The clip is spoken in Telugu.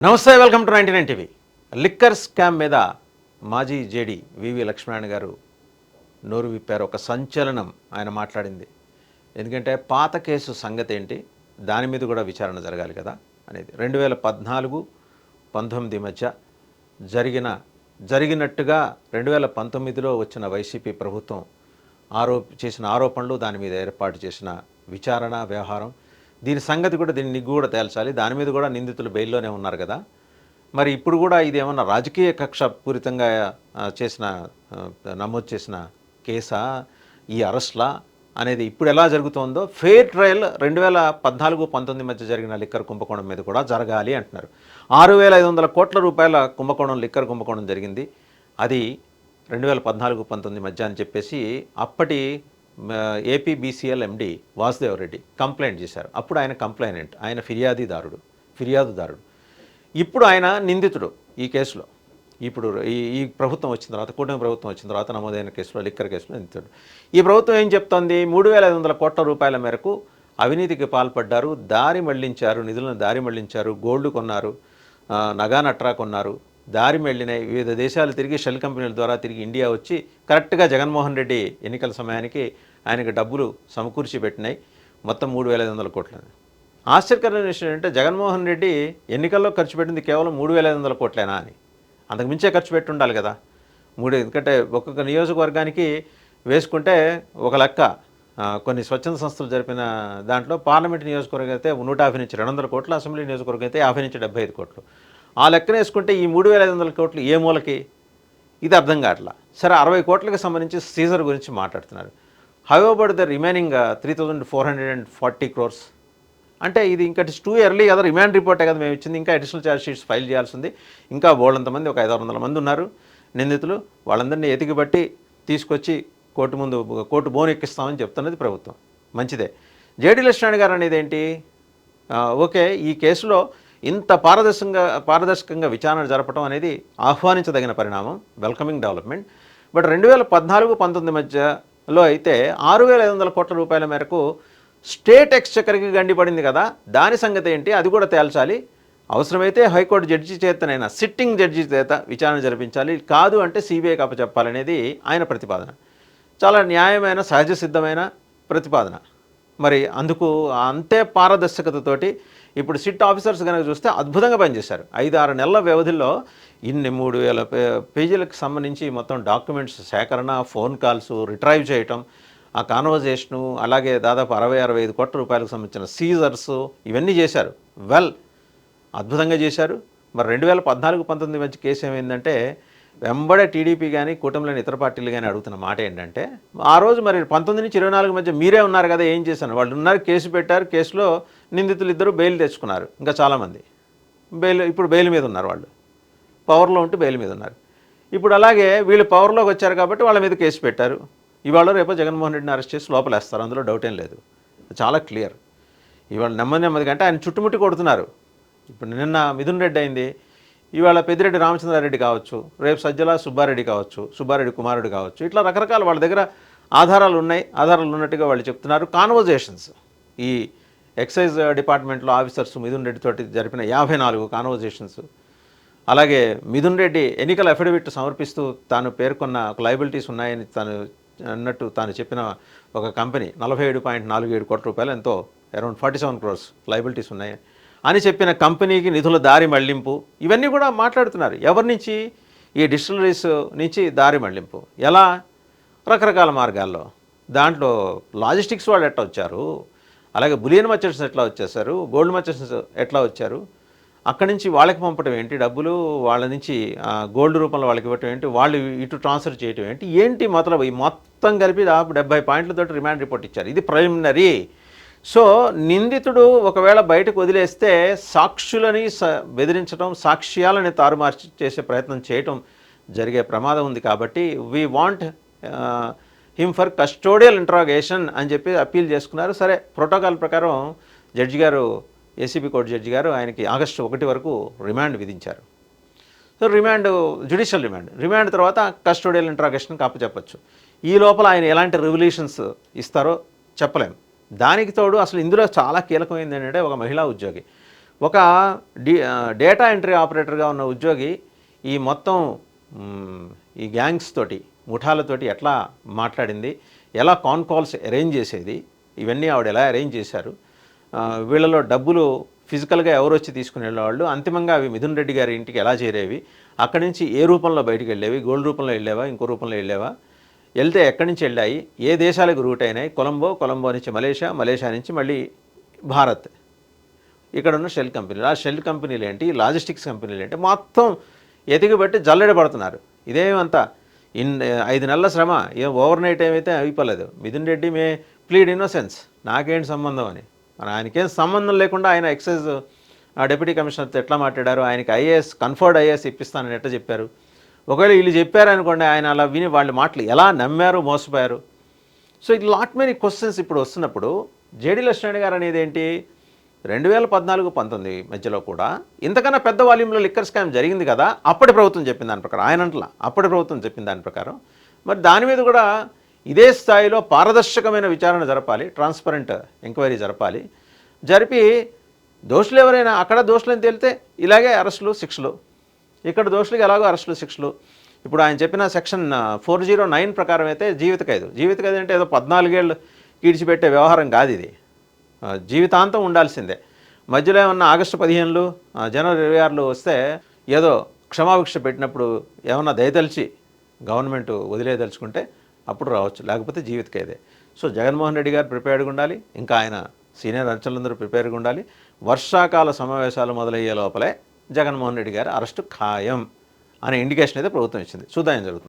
నమస్తే, welcome to 99 TV. Liquor scam మీద మాజీ జేడీ వివి లక్ష్మీనారాయణ గారు నోరు విప్పారు. ఒక సంచలనం ఆయన మాట్లాడింది. ఎందుకంటే పాత కేసు సంగతి ఏంటి, దాని మీద కూడా విచారణ జరగాలి కదా అనేది. 2014-19 మధ్య జరిగినట్టుగా 2019లో వచ్చిన వైసీపీ ప్రభుత్వం చేసిన ఆరోపణలు, దాని మీద ఏర్పాటు చేసిన విచారణ వ్యవహారం, దీని సంగతి కూడా దీన్ని కూడా తేల్చాలి. దాని మీద కూడా నిందితులు బెయిల్లోనే ఉన్నారు కదా. మరి ఇప్పుడు కూడా ఇదేమన్నా రాజకీయ కక్ష పూరితంగా నమోదు చేసిన కేసా, ఈ అరెస్ట్లా అనేది ఇప్పుడు ఎలా జరుగుతోందో ఫెయిర్ ట్రయల్ 2014-19 మధ్య జరిగిన లిక్కర్ కుంభకోణం మీద కూడా జరగాలి అంటున్నారు. 6,500 కోట్ల రూపాయల కుంభకోణం, లిక్కర్ కుంభకోణం జరిగింది. అది 2014-19 మధ్య అని చెప్పేసి అప్పటి ఏపీ బీసీఎల్ ఎండి వాసుదేవ్ రెడ్డి కంప్లైంట్ చేశారు. అప్పుడు ఆయన కంప్లైనెంట్, ఆయన ఫిర్యాదుదారుడు. ఇప్పుడు ఆయన నిందితుడు ఈ కేసులో. ఇప్పుడు ఈ ప్రభుత్వం వచ్చిన తర్వాత, కూటమి ప్రభుత్వం వచ్చిన తర్వాత నమోదైన కేసులో, లిక్కర్ కేసులో నిందితుడు. ఈ ప్రభుత్వం ఏం చెప్తోంది? 3,500 కోట్ల రూపాయల మేరకు అవినీతికి పాల్పడ్డారు, దారి మళ్లించారు, నిధులను దారి మళ్లించారు, గోల్డ్ కొన్నారు, నగా నట్రా కొన్నారు, దారి మళ్ళినాయి. వివిధ దేశాలు తిరిగి షెల్ కంపెనీల ద్వారా తిరిగి ఇండియా వచ్చి కరెక్ట్గా జగన్మోహన్ రెడ్డి ఎన్నికల సమయానికి ఆయనకు డబ్బులు సమకూర్చి పెట్టినాయి. మొత్తం 3,500 కోట్లు. ఆశ్చర్యకరమైన విషయం ఏంటంటే జగన్మోహన్ రెడ్డి ఎన్నికల్లో ఖర్చు పెట్టింది కేవలం 3,500 కోట్లేనా అని. అంతకుమించే ఖర్చు పెట్టి ఉండాలి కదా. ఎందుకంటే ఒక్కొక్క నియోజకవర్గానికి వేసుకుంటే ఒక లెక్క. కొన్ని స్వచ్ఛంద సంస్థలు జరిపిన దాంట్లో పార్లమెంట్ నియోజకవర్గం అయితే 150 నుంచి 200 కోట్లు, అసెంబ్లీ నియోజకవర్గం అయితే 50 నుంచి 75 కోట్లు. ఆ లెక్కన వేసుకుంటే ఈ 3,500 కోట్లు ఏ మూలకి, ఇది అర్థం కావట్లా. సరే, 60 కోట్లకు సంబంధించి సీజర్ గురించి మాట్లాడుతున్నారు. How about the remaining 3,440 crores? అంటే ఇది ఇంకా టూ ఎర్లీ కదా, రిమాండ్ రిపోర్టే కదా మేము ఇచ్చింది. ఇంకా అడిషనల్ ఛార్జ్ షీట్స్ ఫైల్ చేయాల్సింది. ఇంకా బోల్డంతమంది, ఒక 500-600 మంది ఉన్నారు నిందితులు. వాళ్ళందరినీ ఎతికిబట్టి తీసుకొచ్చి కోర్టు బోన్ ఎక్కిస్తామని చెప్తున్నది ప్రభుత్వం. మంచిదే. జేడీ లక్ష్మీనారాయణ గారు అనేది ఏంటి? ఓకే, ఈ కేసులో ఇంత పారదర్శకంగా విచారణ జరపడం అనేది ఆహ్వానించదగిన పరిణామం, వెల్కమింగ్ డెవలప్మెంట్. బట్ 2014-19 మధ్యలో అయితే 6,500 కోట్ల రూపాయల మేరకు స్టేట్ ఎక్స్చెకర్కి గండిపడింది కదా, దాని సంగతి ఏంటి? అది కూడా తేల్చాలి. అవసరమైతే హైకోర్టు జడ్జి చేతనైనా, సిట్టింగ్ జడ్జి చేత విచారణ జరిపించాలి, కాదు అంటే సిబిఐకి అప్పచెప్పాలనేది ఆయన ప్రతిపాదన. చాలా న్యాయమైన, సహజ సిద్ధమైన ప్రతిపాదన. మరి అందుకు అంతే పారదర్శకతతోటి ఇప్పుడు సిట్ ఆఫీసర్స్ కనుక చూస్తే అద్భుతంగా పనిచేశారు. 5-6 నెలల వ్యవధిలో ఇన్ని 3,000 పేజీలకు సంబంధించి మొత్తం డాక్యుమెంట్స్ సేకరణ, ఫోన్ కాల్స్ రిట్రైవ్ చేయటం, ఆ కాన్వర్జేషను, అలాగే దాదాపు 60-65 కోట్ల రూపాయలకు సంబంధించిన సీజర్స్, ఇవన్నీ చేశారు. అద్భుతంగా చేశారు. మరి 2014-19 మధ్య కేసు ఏమైందంటే, వెంబడే టీడీపీ కానీ కూటమిలోని ఇతర పార్టీలు కానీ అడుగుతున్న మాట ఏంటంటే, ఆ రోజు మరి 19 నుంచి 24 మధ్య మీరే ఉన్నారు కదా, ఏం చేశాను? వాళ్ళు ఉన్నారు, కేసు పెట్టారు, కేసులో నిందితులు ఇద్దరు బెయిల్ తెచ్చుకున్నారు. ఇంకా చాలామంది ఇప్పుడు బెయిల్ మీద ఉన్నారు. వాళ్ళు పవర్లో ఉంటూ బెయిల్ మీద ఉన్నారు. ఇప్పుడు అలాగే వీళ్ళు పవర్లోకి వచ్చారు కాబట్టి వాళ్ళ మీద కేసు పెట్టారు. ఇవాళ రేపో జగన్మోహన్ రెడ్డిని అరెస్ట్ చేసి లోపలేస్తారు, అందులో డౌట్ ఏం లేదు. చాలా క్లియర్. ఇవాళ నెమ్మదిగా అంటే ఆయన చుట్టుముట్టి కొడుతున్నారు. ఇప్పుడు నిన్న మిథున్ రెడ్డి అయింది, ఇవాళ పెద్దిరెడ్డి రామచంద్రారెడ్డి కావచ్చు, రేపు సజ్జల సుబ్బారెడ్డి కావచ్చు, సుబ్బారెడ్డి కుమారుడు కావచ్చు. ఇట్లా రకరకాల వాళ్ళ దగ్గర ఆధారాలు ఉన్నట్టుగా వాళ్ళు చెప్తున్నారు. కాన్వర్జేషన్స్, ఈ ఎక్సైజ్ డిపార్ట్మెంట్లో ఆఫీసర్స్ మిథున్ రెడ్డి తోటి జరిపిన 54 కాన్వర్జేషన్స్. అలాగే మిథున్ రెడ్డి ఎన్నికల అఫిడవిట్ సమర్పిస్తూ తాను పేర్కొన్న ఒక లయబిలిటీస్ ఉన్నాయని తాను చెప్పిన ఒక కంపెనీ 47.47 కోట్ల రూపాయలు, ఎంతో అరౌండ్ 47 crores లయబిలిటీస్ ఉన్నాయి అని చెప్పిన కంపెనీకి నిధుల దారి మళ్లింపు, ఇవన్నీ కూడా మాట్లాడుతున్నారు. ఎవరి నుంచి? ఈ డిస్టిలరీస్ నుంచి దారి మళ్లింపు ఎలా? రకరకాల మార్గాల్లో. దాంట్లో లాజిస్టిక్స్ వాళ్ళు ఎట్లా వచ్చారు, అలాగే బులియన్ మర్చెంట్స్ ఎట్లా వచ్చేసారు, గోల్డ్ మర్చెంట్స్ ఎట్లా వచ్చారు, అక్కడి నుంచి వాళ్ళకి పంపడం ఏంటి డబ్బులు, వాళ్ళ నుంచి గోల్డ్ రూపంలో వాళ్ళకి ఇవ్వటం ఏంటి, వాళ్ళు ఇటు ట్రాన్స్ఫర్ చేయటం ఏంటి మొత్తం ఈ మొత్తం కలిపి 70 పాయింట్లతో రిమాండ్ రిపోర్ట్ ఇచ్చారు. ఇది ప్రిలిమినరీ. సో నిందితుడు ఒకవేళ బయటకు వదిలేస్తే సాక్షులని బెదిరించడం, సాక్ష్యాలని తారుమారు చేసే ప్రయత్నం చేయటం జరిగే ప్రమాదం ఉంది. కాబట్టి we want him for custodial interrogation అని చెప్పి అప్పీల్ చేసుకున్నారు. సరే, ప్రోటోకాల్ ప్రకారం జడ్జి గారు, ఏసీబీ కోర్టు జడ్జి గారు ఆయనకి ఆగస్టు 1 వరకు రిమాండ్ విధించారు. సో జ్యుడిషియల్ రిమాండ్ తర్వాత కస్టోడియల్ ఇంట్రాగేషన్కి అప్పచెప్పచ్చు. ఈ లోపల ఆయన ఎలాంటి రెవల్యూషన్స్ ఇస్తారో చెప్పలేం. దానికి తోడు అసలు ఇందులో చాలా కీలకమైంది ఏంటంటే, ఒక మహిళా ఉద్యోగి ఒక డేటా ఎంట్రీ ఆపరేటర్గా ఉన్న ఉద్యోగి ఈ మొత్తం ఈ గ్యాంగ్స్ తోటి ముఠాలతోటి ఎట్లా మాట్లాడింది, ఎలా కాన్ కాల్స్ అరేంజ్ చేసేది, ఇవన్నీ ఆవిడ ఎలా అరేంజ్ చేశారు, వీళ్ళలో డబ్బులు ఫిజికల్గా ఎవరు వచ్చి తీసుకుని వెళ్ళేవాళ్ళు, అంతిమంగా అవి మిథున్ రెడ్డి గారి ఇంటికి ఎలా చేరేవి, అక్కడి నుంచి ఏ రూపంలో బయటికి వెళ్ళేవి, గోల్డ్ రూపంలో వెళ్ళేవా, ఇంకో రూపంలో వెళ్ళేవా, వెళ్తే ఎక్కడి నుంచి వెళ్ళాయి, ఏ దేశాలకు రూట్ అయినాయి, కొలంబో నుంచి మలేషియా నుంచి మళ్ళీ భారత్, ఇక్కడ ఉన్న షెల్ కంపెనీలు, ఆ షెల్ కంపెనీలు ఏంటి, లాజిస్టిక్స్ కంపెనీలు ఏంటి, మొత్తం ఎతికిబెట్టి జల్లెడ పడుతున్నారు. ఇదేమంతా 5 నెలల శ్రమ ఏం ఓవర్ నైట్ ఏమైతే అయిపోలేదు. మిథున్ రెడ్డి మే ప్లీడ్ ఇన్నోసెన్స్, నాకేంటి సంబంధం అని. మరి ఆయనకేం సంబంధం లేకుండా ఆయన ఎక్సైజ్ డిప్యూటీ కమిషనర్తో ఎట్లా మాట్లాడారు, ఆయనకి కన్ఫర్డ్ ఐఏఎస్ ఇప్పిస్తానని ఎట్లా చెప్పారు. ఒకవేళ వీళ్ళు చెప్పారనుకోండి, ఆయన అలా విని వాళ్ళ మాటలు ఎలా నమ్మారు, మోసపోయారు. సో ఇది లాట్ మెనీ క్వశ్చన్స్ ఇప్పుడు వస్తున్నప్పుడు జేడీ లక్ష్మణ్ గారు అనేది ఏంటి, 2014-19 మధ్యలో కూడా ఇంతకన్నా పెద్ద వాల్యూమ్లో లిక్కర్ స్కామ్ జరిగింది కదా, అప్పటి ప్రభుత్వం చెప్పిన దాని ప్రకారం, ఆయనంట్లా అప్పటి ప్రభుత్వం చెప్పిన దాని ప్రకారం, మరి దాని మీద కూడా ఇదే స్థాయిలో పారదర్శకమైన విచారణ జరపాలి, ట్రాన్స్పరెంట్ ఎంక్వైరీ జరపాలి. జరిపి దోషులు ఎవరైనా అక్కడ దోషులని తేలితే ఇలాగే అరెస్టులు శిక్షలు, ఇక్కడ దోషులకి ఎలాగో అరెస్టులు శిక్షలు. ఇప్పుడు ఆయన చెప్పిన సెక్షన్ 409 ప్రకారం అయితే జీవిత ఖైదు అంటే ఏదో 14 ఏళ్ళు కీడ్చిపెట్టే వ్యవహారం కాదు ఇది, జీవితాంతం ఉండాల్సిందే. మధ్యలో ఏమన్నా ఆగస్టు 15 జనవరి 26 వస్తే ఏదో క్షమాభిక్ష పెట్టినప్పుడు ఏమన్నా దయతలిచి గవర్నమెంట్ వదిలేదలుచుకుంటే అప్పుడు రావచ్చు, లేకపోతే జీవిత ఖైదే. సో జగన్మోహన్ రెడ్డి గారు ప్రిపేర్డ్గా ఉండాలి, ఇంకా ఆయన సీనియర్ అర్చనలందరూ ప్రిపేర్గా ఉండాలి. వర్షాకాల సమావేశాలు మొదలయ్యే లోపలే జగన్మోహన్ రెడ్డి గారు అరెస్టు ఖాయం అనే ఇండికేషన్ అయితే ప్రభుత్వం ఇచ్చింది. చూద్దాం ఏం జరుగుతుంది.